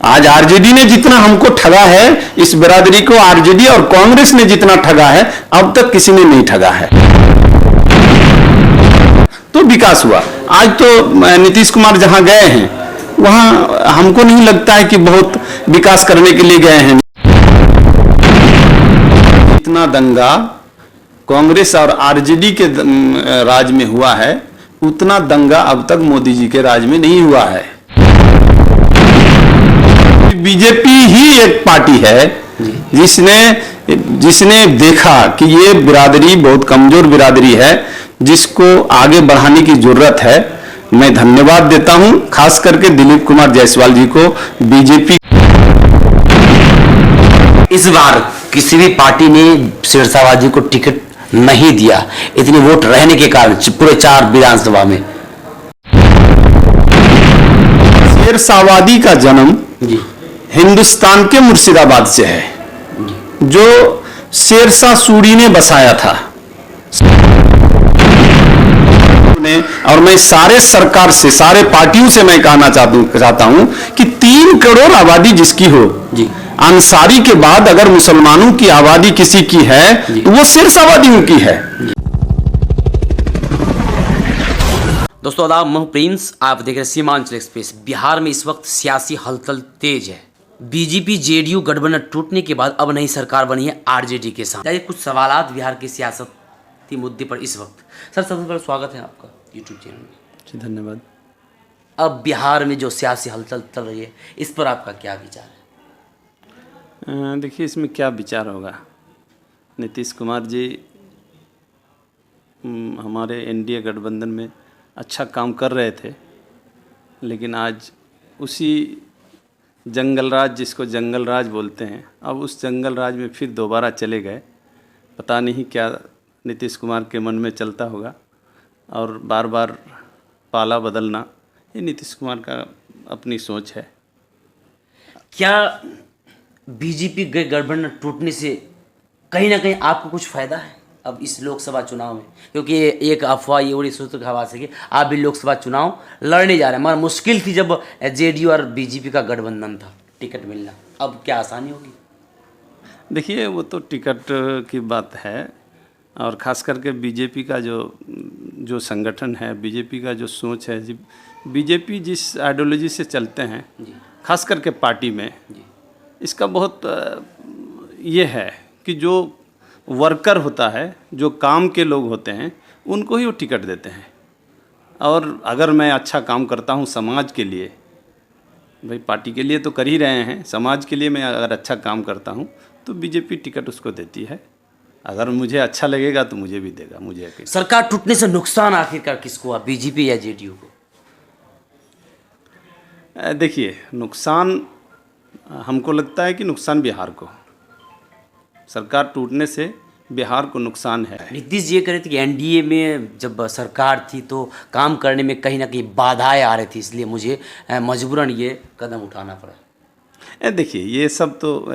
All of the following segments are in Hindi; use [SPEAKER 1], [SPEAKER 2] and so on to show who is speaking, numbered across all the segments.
[SPEAKER 1] आज आरजेडी ने जितना हमको ठगा है, इस बिरादरी को आरजेडी और कांग्रेस ने जितना ठगा है, अब तक किसी ने नहीं ठगा है। तो विकास हुआ। आज तो नीतीश कुमार जहां गए हैं वहां हमको नहीं लगता है कि बहुत विकास करने के लिए गए हैं। इतना दंगा कांग्रेस और आरजेडी के राज में हुआ है, उतना दंगा अब तक मोदी जी के राज में नहीं हुआ है। बीजेपी ही एक पार्टी है जिसने देखा कि ये बिरादरी बहुत कमजोर बिरादरी है, जिसको आगे बढ़ाने की जरूरत है। मैं धन्यवाद देता हूं खास करके दिलीप कुमार जायसवाल जी को। बीजेपी
[SPEAKER 2] इस बार किसी भी पार्टी ने सिरसावाद जी को टिकट नहीं दिया, इतनी वोट रहने के कारण पूरे 4 विधानसभा में।
[SPEAKER 1] शेरशाहवादी का जन्म हिंदुस्तान के मुर्शिदाबाद से है, जो शेरशाह सूरी ने बसाया था। और मैं सारे सरकार से, सारे पार्टियों से मैं कहना चाहता हूं कि 3 करोड़ आबादी जिसकी हो, अंसारी के बाद अगर मुसलमानों की आबादी किसी की है तो वो शेरशाहवादियों की है।
[SPEAKER 2] दोस्तों आदाब, मैं प्रिंस, आप देख रहे सीमांचल एक्सप्रेस। बिहार में इस वक्त सियासी हलचल तेज है। बीजेपी जेडीयू गठबंधन टूटने के बाद अब नई सरकार बनी है आरजेडी के साथ। कुछ सवालात बिहार के सियासती मुद्दे पर इस वक्त। सर, सबसे पहले स्वागत है आपका यूट्यूब चैनल में।
[SPEAKER 1] जी धन्यवाद।
[SPEAKER 2] अब बिहार में जो सियासी हलचल चल रही है, इस पर आपका क्या विचार है?
[SPEAKER 1] देखिए, इसमें क्या विचार होगा। नीतीश कुमार जी हमारे एनडीए गठबंधन में अच्छा काम कर रहे थे, लेकिन आज उसी जंगल राज, जिसको जंगल राज बोलते हैं, अब उस जंगल राज में फिर दोबारा चले गए। पता नहीं क्या नीतीश कुमार के मन में चलता होगा, और बार बार पाला बदलना, ये नीतीश कुमार का अपनी सोच है।
[SPEAKER 2] क्या बीजेपी गठबंधन टूटने से कहीं ना कहीं आपको कुछ फायदा है अब इस लोकसभा चुनाव में? क्योंकि एक अफवाह ये उड़ी सूत्र की हवा से कि आप भी लोकसभा चुनाव लड़ने जा रहे हैं, मगर मुश्किल थी जब जेडीयू और बीजेपी का गठबंधन था टिकट मिलना, अब क्या आसानी होगी? देखिए,
[SPEAKER 1] वो तो टिकट की बात है, और ख़ास करके बीजेपी का जो संगठन है, बीजेपी का जो सोच है, बीजेपी जिस आइडियोलॉजी से चलते हैं, ख़ास करके पार्टी में, इसका बहुत ये है कि जो वर्कर होता है, जो काम के लोग होते हैं, उनको ही वो टिकट देते हैं। और अगर मैं अच्छा काम करता हूँ समाज के लिए, भाई पार्टी के लिए तो कर ही रहे हैं, समाज के लिए मैं अगर अच्छा काम करता हूँ तो बीजेपी टिकट उसको देती है। अगर मुझे अच्छा लगेगा तो मुझे भी देगा। मुझे
[SPEAKER 2] सरकार टूटने से नुकसान आखिरकार किसको हुआ, बीजेपी या जेडीयू को?
[SPEAKER 1] देखिए, नुकसान हमको लगता है कि नुकसान बिहार को, सरकार टूटने से बिहार को नुकसान है।
[SPEAKER 2] नीतीश जी ये कह रहे थे कि एनडीए में जब सरकार थी तो काम करने में कहीं ना कहीं बाधाएं आ रही थी, इसलिए मुझे मजबूरन ये कदम उठाना पड़ा।
[SPEAKER 1] देखिए, ये सब तो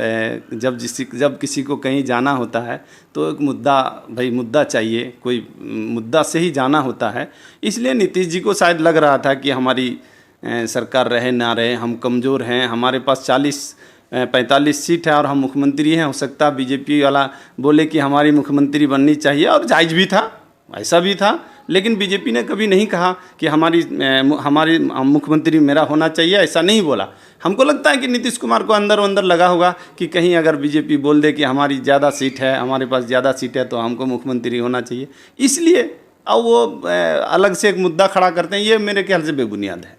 [SPEAKER 1] जब किसी को कहीं जाना होता है तो एक मुद्दा चाहिए, कोई मुद्दा से ही जाना होता है। इसलिए नीतीश जी को शायद लग रहा था कि हमारी सरकार रहे ना रहे, हम कमज़ोर हैं, हमारे पास 45 सीट है और हम मुख्यमंत्री हैं। हो सकता है बीजेपी वाला बोले कि हमारी मुख्यमंत्री बननी चाहिए, और जायज़ भी था, ऐसा भी था। लेकिन बीजेपी ने कभी नहीं कहा कि हमारी मुख्यमंत्री मेरा होना चाहिए, ऐसा नहीं बोला। हमको लगता है कि नीतीश कुमार को अंदर लगा होगा कि कहीं अगर बीजेपी बोल दे कि हमारी ज़्यादा सीट है, हमारे पास ज़्यादा सीट है, तो हमको मुख्यमंत्री होना चाहिए, इसलिए अब वो अलग से एक मुद्दा खड़ा करते हैं। ये मेरे ख्याल से बेबुनियाद है।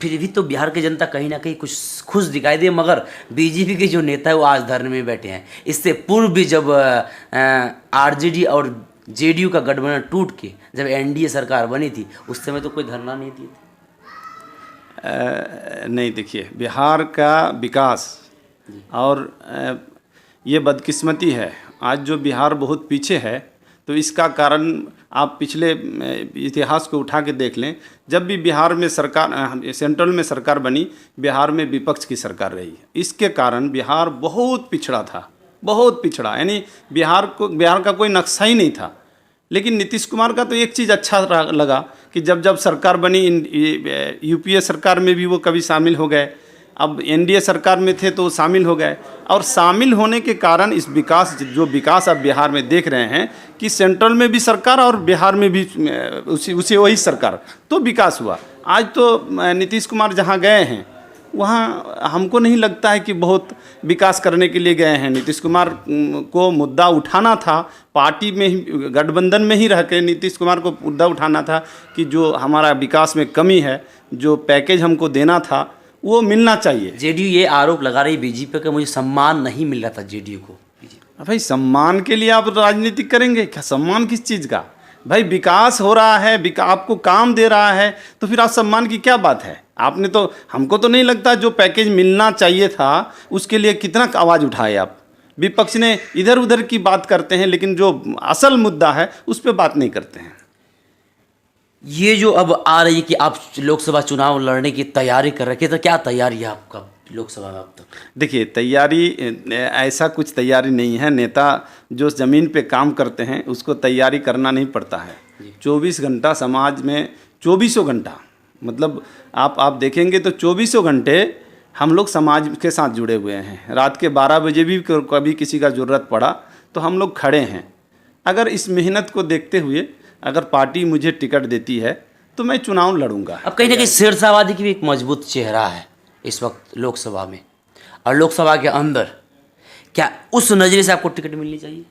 [SPEAKER 2] फिर भी तो बिहार की जनता कहीं ना कहीं कुछ खुश दिखाई दे, मगर बीजेपी के जो नेता है वो आज धरने में बैठे हैं। इससे पूर्व भी जब आरजेडी और जेडीयू का गठबंधन टूट के जब एनडीए सरकार बनी थी, उस समय तो कोई धरना नहीं दिए थे।
[SPEAKER 1] नहीं, देखिए, बिहार का विकास और ये बदकिस्मती है आज जो बिहार बहुत पीछे है, तो इसका कारण आप पिछले इतिहास को उठा के देख लें। जब भी बिहार में सेंट्रल में सरकार बनी, बिहार में विपक्ष की सरकार रही। इसके कारण बिहार बहुत पिछड़ा था, बहुत पिछड़ा, यानी बिहार का कोई नक्शा ही नहीं था। लेकिन नीतीश कुमार का तो एक चीज़ अच्छा लगा कि जब सरकार बनी, यूपीए सरकार में भी वो कभी शामिल हो गए, अब एनडीए सरकार में थे तो शामिल हो गए, और शामिल होने के कारण इस विकास अब बिहार में देख रहे हैं कि सेंट्रल में भी सरकार और बिहार में भी उसी वही सरकार, तो विकास हुआ। आज तो नीतीश कुमार जहाँ गए हैं वहाँ हमको नहीं लगता है कि बहुत विकास करने के लिए गए हैं। नीतीश कुमार को मुद्दा उठाना था, पार्टी में ही गठबंधन में ही रह के नीतीश कुमार को मुद्दा उठाना था कि जो हमारा विकास में कमी है, जो पैकेज हमको देना था वो मिलना चाहिए।
[SPEAKER 2] जेडीयू ये आरोप लगा रही बीजेपी का मुझे सम्मान नहीं मिल रहा था जेडीयू को।
[SPEAKER 1] भाई सम्मान के लिए आप राजनीति करेंगे क्या? सम्मान किस चीज़ का? भाई विकास हो रहा है, आपको काम दे रहा है, तो फिर आप सम्मान की क्या बात है? आपने तो, हमको तो नहीं लगता जो पैकेज मिलना चाहिए था उसके लिए कितना आवाज़ उठाए आप। विपक्ष ने इधर उधर की बात करते हैं, लेकिन जो असल मुद्दा है उस पर बात नहीं करते हैं।
[SPEAKER 2] ये जो अब आ रही है कि आप लोकसभा चुनाव लड़ने की तैयारी कर रखे, तो क्या तैयारी है आपका लोकसभा में अब तक?
[SPEAKER 1] देखिए, तैयारी ऐसा कुछ तैयारी नहीं है। नेता जो ज़मीन पे काम करते हैं उसको तैयारी करना नहीं पड़ता है। 24 घंटा समाज में, 24 घंटा मतलब आप देखेंगे तो 24 घंटे हम लोग समाज के साथ जुड़े हुए हैं। रात के 12 बजे भी कभी किसी का ज़रूरत पड़ा तो हम लोग खड़े हैं। अगर इस मेहनत को देखते हुए अगर पार्टी मुझे टिकट देती है तो मैं चुनाव लड़ूंगा।
[SPEAKER 2] अब कहीं ना कहीं शेरशाहवादी की भी एक मजबूत चेहरा है इस वक्त लोकसभा में, और लोकसभा के अंदर क्या उस नज़रिए से आपको टिकट मिलनी चाहिए?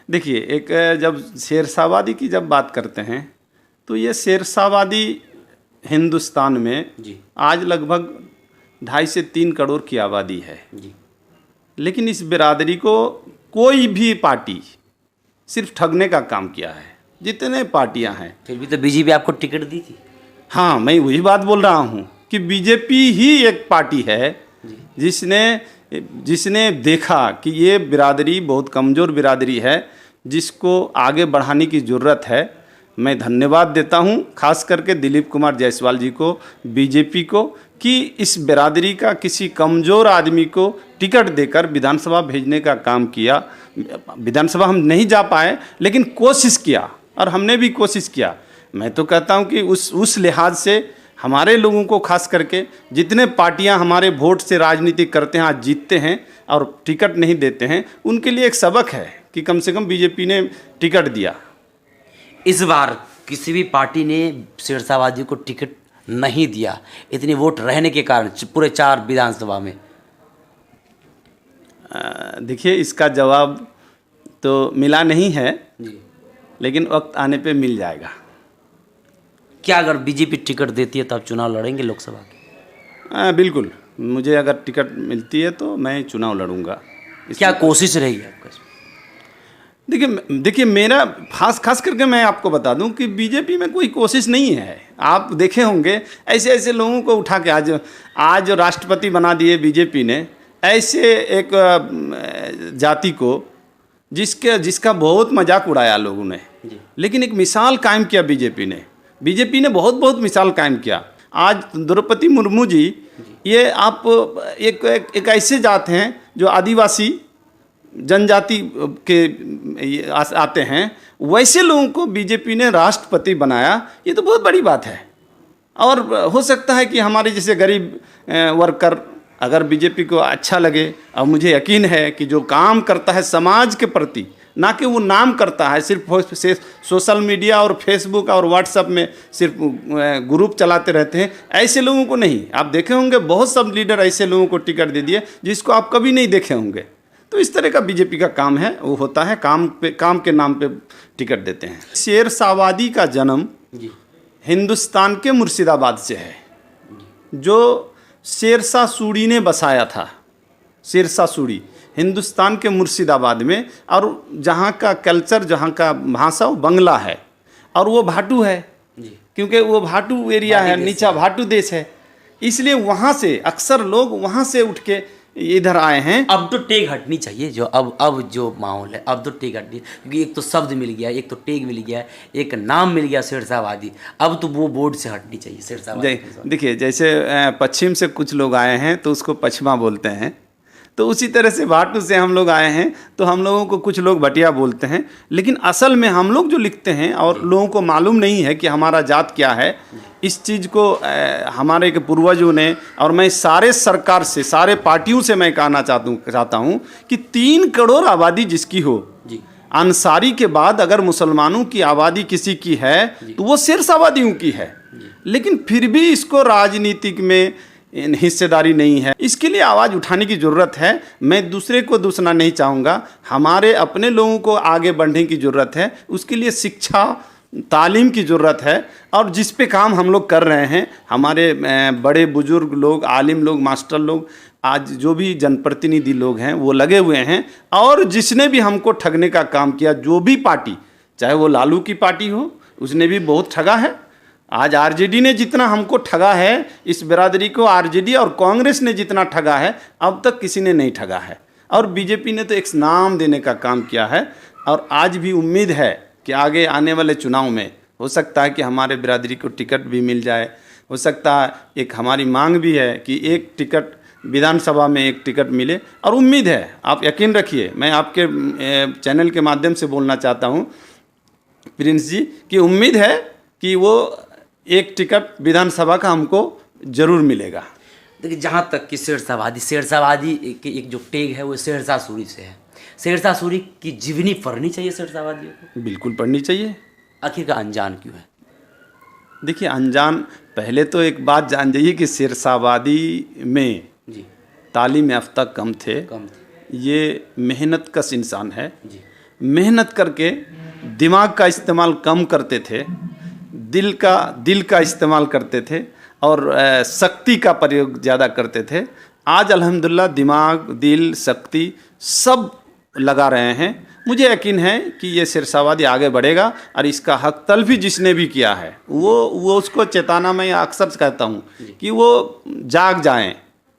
[SPEAKER 1] देखिए, एक जब शेरशाहवादी की जब बात करते हैं तो ये शेरशाहवादी हिंदुस्तान में
[SPEAKER 2] जी
[SPEAKER 1] आज लगभग 2.5 से 3 करोड़ की आबादी है
[SPEAKER 2] जी,
[SPEAKER 1] लेकिन इस बिरादरी को कोई भी पार्टी सिर्फ ठगने का काम किया है। जितने पार्टियां हैं,
[SPEAKER 2] फिर भी तो बीजेपी आपको टिकट दी थी।
[SPEAKER 1] हाँ, मैं वही बात बोल रहा हूँ कि बीजेपी ही एक पार्टी है जिसने देखा कि ये बिरादरी बहुत कमज़ोर बिरादरी है, जिसको आगे बढ़ाने की ज़रूरत है। मैं धन्यवाद देता हूँ खास करके दिलीप कुमार जायसवाल जी को, बीजेपी को, कि इस बिरादरी का किसी कमज़ोर आदमी को टिकट देकर विधानसभा भेजने का काम किया। विधानसभा हम नहीं जा पाए लेकिन कोशिश किया, और हमने भी कोशिश किया। मैं तो कहता हूँ कि उस लिहाज से हमारे लोगों को, खास करके जितने पार्टियां हमारे वोट से राजनीति करते हैं, आज जीतते हैं और टिकट नहीं देते हैं, उनके लिए एक सबक है कि कम से कम बीजेपी ने टिकट दिया।
[SPEAKER 2] इस बार किसी भी पार्टी ने शेरशाहवादी को टिकट नहीं दिया, इतनी वोट रहने के कारण पूरे 4 विधानसभा में।
[SPEAKER 1] देखिए, इसका जवाब तो मिला नहीं है
[SPEAKER 2] जी,
[SPEAKER 1] लेकिन वक्त आने पे मिल जाएगा।
[SPEAKER 2] क्या अगर बीजेपी टिकट देती है तो आप चुनाव लड़ेंगे लोकसभा के?
[SPEAKER 1] बिल्कुल, मुझे अगर टिकट मिलती है तो मैं चुनाव लड़ूंगा।
[SPEAKER 2] क्या कोशिश रहेगी आपका?
[SPEAKER 1] देखिए, मेरा खास करके मैं आपको बता दूं कि बीजेपी में कोई कोशिश नहीं है। आप देखे होंगे ऐसे लोगों को उठा के आज राष्ट्रपति बना दिए बीजेपी ने, ऐसे एक जाति को जिसका बहुत मजाक उड़ाया लोगों ने, लेकिन एक मिसाल कायम किया बीजेपी ने बहुत मिसाल कायम किया। आज द्रौपदी मुर्मू जी, ये आप एक ऐसे जात हैं जो आदिवासी जनजाति के आते हैं, वैसे लोगों को बीजेपी ने राष्ट्रपति बनाया। ये तो बहुत बड़ी बात है। और हो सकता है कि हमारे जैसे गरीब वर्कर अगर बीजेपी को अच्छा लगे, और मुझे यकीन है कि जो काम करता है समाज के प्रति, ना कि वो नाम करता है सिर्फ सोशल मीडिया और फेसबुक और व्हाट्सएप में सिर्फ ग्रुप चलाते रहते हैं, ऐसे लोगों को नहीं। आप देखे होंगे बहुत सब लीडर ऐसे लोगों को टिकट दे दिए जिसको आप कभी नहीं देखे होंगे। तो इस तरह का बीजेपी का काम है, वो होता है काम के नाम पे टिकट देते हैं। शेरशाहवादी का जन्म हिंदुस्तान के मुर्शिदाबाद से है, जो शेरशाह सूरी ने बसाया था। शेरशाह सूरी हिंदुस्तान के मुर्शिदाबाद में, और जहाँ का कल्चर, जहाँ का भाषा वो बंगला है, और वो भाटू है क्योंकि वो भाटू एरिया है, नीचा भाटू देश है, इसलिए वहाँ से अक्सर लोग वहाँ से उठ के इधर आए हैं।
[SPEAKER 2] अब तो टेग हटनी चाहिए, जो अब जो माहौल है, अब तो टेग हटनी, क्योंकि एक तो शब्द मिल गया, एक तो टेग मिल गया, एक नाम मिल गया शेरशाहवादी, अब तो वो बोर्ड से हटनी चाहिए शेरशाहवादी।
[SPEAKER 1] देखिए, जैसे पश्चिम से कुछ लोग आए हैं तो उसको पश्चिमा बोलते हैं, तो उसी तरह से भाटू से हम लोग आए हैं, तो हम लोगों को कुछ लोग भटिया बोलते हैं, लेकिन असल में हम लोग जो लिखते हैं और लोगों को मालूम नहीं है कि हमारा जात क्या है, इस चीज़ को हमारे के पूर्वजों ने, और मैं सारे सरकार से, सारे पार्टियों से मैं कहना चाहता हूँ कि 3 करोड़ आबादी जिसकी हो, अंसारी के बाद अगर मुसलमानों की आबादी किसी की है तो वो शेरशाबादियों की है, लेकिन फिर भी इसको राजनीतिक में हिस्सेदारी नहीं है। इसके लिए आवाज़ उठाने की ज़रूरत है। मैं दूसरे को दूसरा नहीं चाहूँगा, हमारे अपने लोगों को आगे बढ़ने की ज़रूरत है। उसके लिए शिक्षा तालीम की ज़रूरत है, और जिस पे काम हम लोग कर रहे हैं, हमारे बड़े बुजुर्ग लोग, आलिम लोग, मास्टर लोग, आज जो भी जनप्रतिनिधि लोग हैं वो लगे हुए हैं। और जिसने भी हमको ठगने का काम किया, जो भी पार्टी, चाहे वो लालू की पार्टी हो, उसने भी बहुत ठगा है। आज आरजेडी ने जितना हमको ठगा है, इस बिरादरी को आरजेडी और कांग्रेस ने जितना ठगा है, अब तक किसी ने नहीं ठगा है। और बीजेपी ने तो एक नाम देने का काम किया है। और आज भी उम्मीद है कि आगे आने वाले चुनाव में हो सकता है कि हमारे बिरादरी को टिकट भी मिल जाए। हो सकता है, एक हमारी मांग भी है कि एक टिकट विधानसभा में, एक टिकट मिले। और उम्मीद है, आप यकीन रखिए, मैं आपके चैनल के माध्यम से बोलना चाहता हूँ प्रिंस जी, कि उम्मीद है कि वो एक टिकट विधानसभा का हमको ज़रूर मिलेगा।
[SPEAKER 2] देखिए, जहाँ तक कि शेरशाहवादी की एक जो टेग है वो शेरशाह सूरी से है। शेरशाह सूरी की जीवनी पढ़नी चाहिए शेरशाहवादियों को?
[SPEAKER 1] बिल्कुल पढ़नी चाहिए।
[SPEAKER 2] आखिर का अनजान क्यों है?
[SPEAKER 1] देखिए, अनजान, पहले तो एक बात जान जाइए कि शेरशाहवादी में
[SPEAKER 2] जी
[SPEAKER 1] तालीम याफ्ता कम थे। ये मेहनत कश इंसान है। मेहनत करके दिमाग का इस्तेमाल कम करते थे, दिल का इस्तेमाल करते थे, और शक्ति का प्रयोग ज़्यादा करते थे। आज अल्हम्दुलिल्लाह दिमाग, दिल, शक्ति सब लगा रहे हैं। मुझे यकीन है कि ये शेरशाहवादी आगे बढ़ेगा, और इसका हक तलफी जिसने भी किया है वो उसको चेताना मैं अक्सर कहता हूँ कि वो जाग जाएं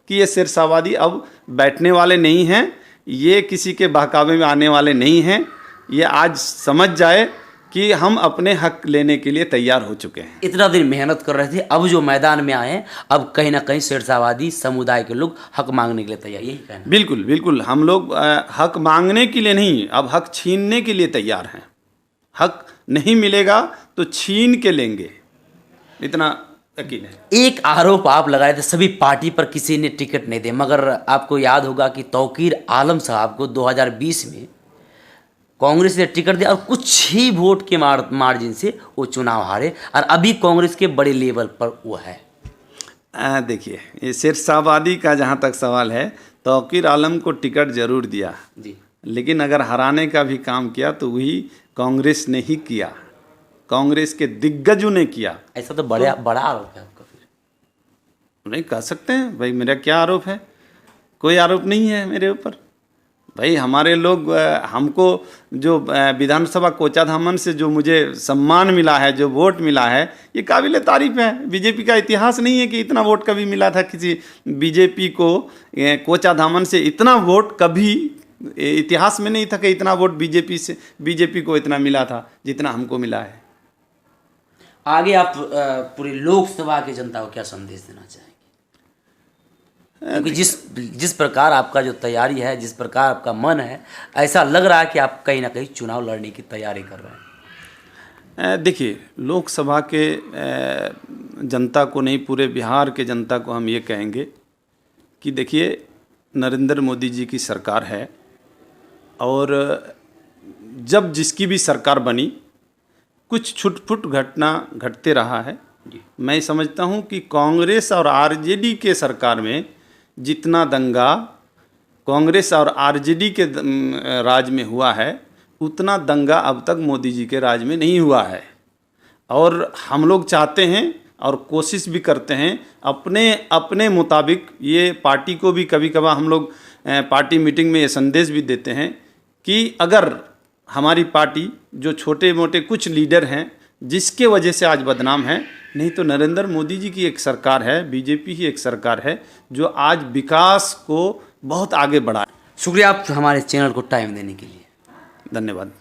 [SPEAKER 1] कि ये शेरशाहवादी अब बैठने वाले नहीं हैं, ये किसी के बहकावे में आने वाले नहीं हैं। ये आज समझ जाए कि हम अपने हक लेने के लिए तैयार हो चुके हैं।
[SPEAKER 2] इतना दिन मेहनत कर रहे थे, अब जो मैदान में आए, अब कहीं ना कहीं शेरशाहवादी समुदाय के लोग हक मांगने के लिए तैयार, यही कहना?
[SPEAKER 1] बिल्कुल बिल्कुल, हम लोग हक मांगने के लिए नहीं, अब हक छीनने के लिए तैयार हैं। हक नहीं मिलेगा तो छीन के लेंगे, इतना यकीन है।
[SPEAKER 2] एक आरोप आप लगाए थे, सभी पार्टी पर किसी ने टिकट नहीं दे, मगर आपको याद होगा कि तौकीर आलम साहब को 2020 में कांग्रेस ने टिकट दिया और कुछ ही वोट के मार्जिन से वो चुनाव हारे, और अभी कांग्रेस के बड़े लेवल पर वो है।
[SPEAKER 1] देखिए, ये शेरशाहवादी का जहाँ तक सवाल है, तौकीर आलम को टिकट जरूर दिया
[SPEAKER 2] जी,
[SPEAKER 1] लेकिन अगर हराने का भी काम किया तो वही कांग्रेस ने ही किया, कांग्रेस के दिग्गजों ने किया।
[SPEAKER 2] ऐसा तो बड़ा आरोप है आपका। फिर
[SPEAKER 1] नहीं कह सकते हैं भाई, मेरा क्या आरोप है? कोई आरोप नहीं है मेरे ऊपर भाई। हमारे लोग, हमको जो विधानसभा कोचाधामन से जो मुझे सम्मान मिला है, जो वोट मिला है, ये काबिल तारीफ है। बीजेपी का इतिहास नहीं है कि इतना वोट कभी मिला था किसी बीजेपी को। कोचाधामन से इतना वोट कभी इतिहास में नहीं था कि इतना वोट बीजेपी को इतना मिला था जितना हमको मिला है।
[SPEAKER 2] आगे आप पूरी लोकसभा की जनता को क्या संदेश देना चाहेंगे? क्योंकि जिस प्रकार आपका जो तैयारी है, जिस प्रकार आपका मन है, ऐसा लग रहा है कि आप कहीं ना कहीं चुनाव लड़ने की तैयारी कर रहे हैं।
[SPEAKER 1] देखिए, लोकसभा के जनता को नहीं, पूरे बिहार के जनता को हम ये कहेंगे कि देखिए, नरेंद्र मोदी जी की सरकार है, और जब जिसकी भी सरकार बनी, कुछ छुटपुट घटना घटते रहा है। मैं समझता हूँ कि कांग्रेस और आरजेडी के सरकार में जितना दंगा कांग्रेस और आरजेडी के राज में हुआ है, उतना दंगा अब तक मोदी जी के राज में नहीं हुआ है। और हम लोग चाहते हैं और कोशिश भी करते हैं अपने मुताबिक। ये पार्टी को भी कभी कभार हम लोग पार्टी मीटिंग में ये संदेश भी देते हैं कि अगर हमारी पार्टी जो छोटे मोटे कुछ लीडर हैं जिसके वजह से आज बदनाम है, नहीं तो नरेंद्र मोदी जी की एक सरकार है, बीजेपी ही एक सरकार है जो आज विकास को बहुत आगे बढ़ा।
[SPEAKER 2] शुक्रिया आप हमारे चैनल को टाइम देने के लिए।
[SPEAKER 1] धन्यवाद।